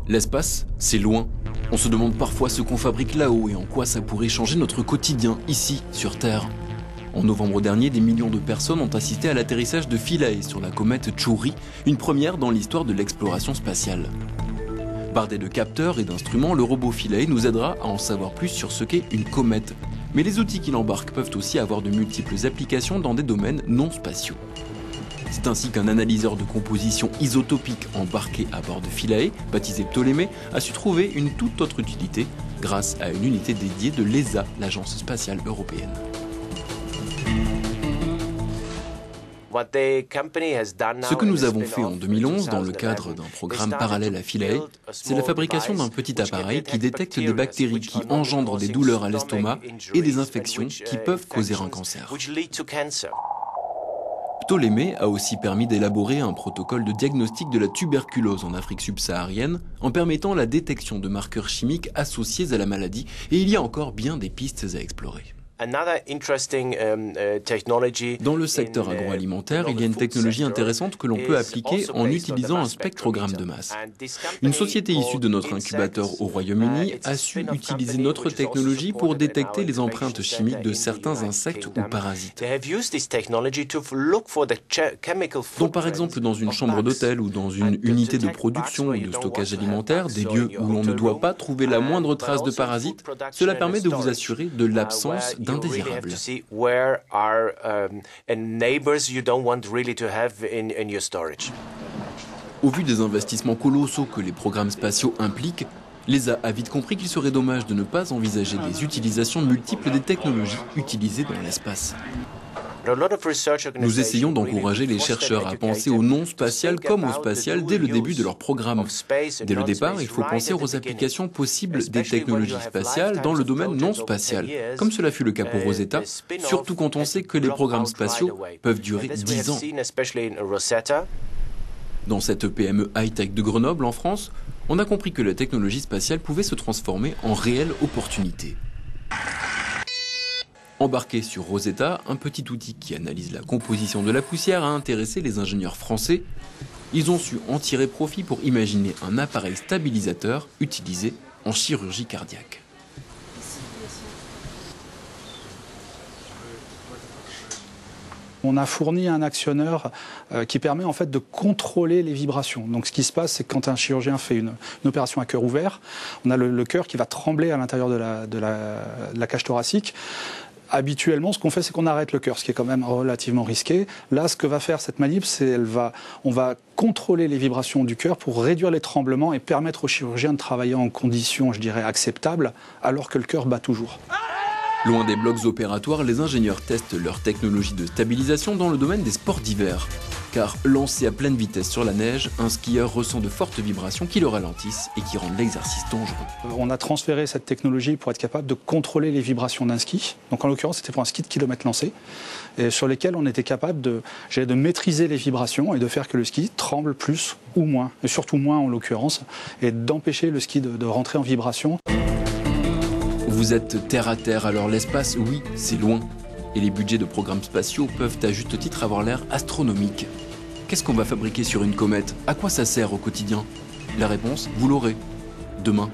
L'espace, c'est loin. On se demande parfois ce qu'on fabrique là-haut et en quoi ça pourrait changer notre quotidien, ici, sur Terre. En novembre dernier, des millions de personnes ont assisté à l'atterrissage de Philae sur la comète Chury, une première dans l'histoire de l'exploration spatiale. Bardé de capteurs et d'instruments, le robot Philae nous aidera à en savoir plus sur ce qu'est une comète. Mais les outils qu'il embarque peuvent aussi avoir de multiples applications dans des domaines non spatiaux. C'est ainsi qu'un analyseur de composition isotopique embarqué à bord de Philae, baptisé Ptolémée, a su trouver une toute autre utilité grâce à une unité dédiée de l'ESA, l'Agence spatiale européenne. Ce que nous avons fait en 2011 dans le cadre d'un programme parallèle à Philae, c'est la fabrication d'un petit appareil qui détecte des bactéries qui engendrent des douleurs à l'estomac et des infections qui peuvent causer un cancer. Ptolémée a aussi permis d'élaborer un protocole de diagnostic de la tuberculose en Afrique subsaharienne en permettant la détection de marqueurs chimiques associés à la maladie, et il y a encore bien des pistes à explorer. Dans le secteur agroalimentaire, il y a une technologie intéressante que l'on peut appliquer en utilisant un spectrogramme de masse. Une société issue de notre incubateur au Royaume-Uni a su utiliser notre technologie pour détecter les empreintes chimiques de certains insectes ou parasites. Donc par exemple dans une chambre d'hôtel ou dans une unité de production ou de stockage alimentaire, des lieux où l'on ne doit pas trouver la moindre trace de parasites, cela permet de vous assurer de l'absence d'indésirables. Au vu des investissements colossaux que les programmes spatiaux impliquent, l'ESA a vite compris qu'il serait dommage de ne pas envisager des utilisations multiples des technologies utilisées dans l'espace. Nous essayons d'encourager les chercheurs à penser au non spatial comme au spatial dès le début de leur programme. Dès le départ, il faut penser aux applications possibles des technologies spatiales dans le domaine non spatial, comme cela fut le cas pour Rosetta, surtout quand on sait que les programmes spatiaux peuvent durer 10 ans. Dans cette PME high-tech de Grenoble, en France, on a compris que la technologie spatiale pouvait se transformer en réelle opportunité. Embarqué sur Rosetta, un petit outil qui analyse la composition de la poussière a intéressé les ingénieurs français. Ils ont su en tirer profit pour imaginer un appareil stabilisateur utilisé en chirurgie cardiaque. On a fourni un actionneur qui permet en fait de contrôler les vibrations. Donc ce qui se passe, c'est que quand un chirurgien fait une opération à cœur ouvert, on a le cœur qui va trembler à l'intérieur de la cage thoracique. Habituellement, ce qu'on fait, c'est qu'on arrête le cœur, ce qui est quand même relativement risqué. Là, ce que va faire cette manip, c'est on va contrôler les vibrations du cœur pour réduire les tremblements et permettre au chirurgien de travailler en conditions, je dirais, acceptables, alors que le cœur bat toujours. Loin des blocs opératoires, les ingénieurs testent leur technologie de stabilisation dans le domaine des sports d'hiver. Car lancé à pleine vitesse sur la neige, un skieur ressent de fortes vibrations qui le ralentissent et qui rendent l'exercice dangereux. On a transféré cette technologie pour être capable de contrôler les vibrations d'un ski. Donc en l'occurrence, c'était pour un ski de kilomètre lancé, et sur lesquels on était capable de maîtriser les vibrations et de faire que le ski tremble plus ou moins, et surtout moins en l'occurrence, et d'empêcher le ski de rentrer en vibration. Vous êtes terre à terre, alors l'espace, oui, c'est loin. Et les budgets de programmes spatiaux peuvent à juste titre avoir l'air astronomiques. Qu'est-ce qu'on va fabriquer sur une comète? À quoi ça sert au quotidien? La réponse, vous l'aurez demain.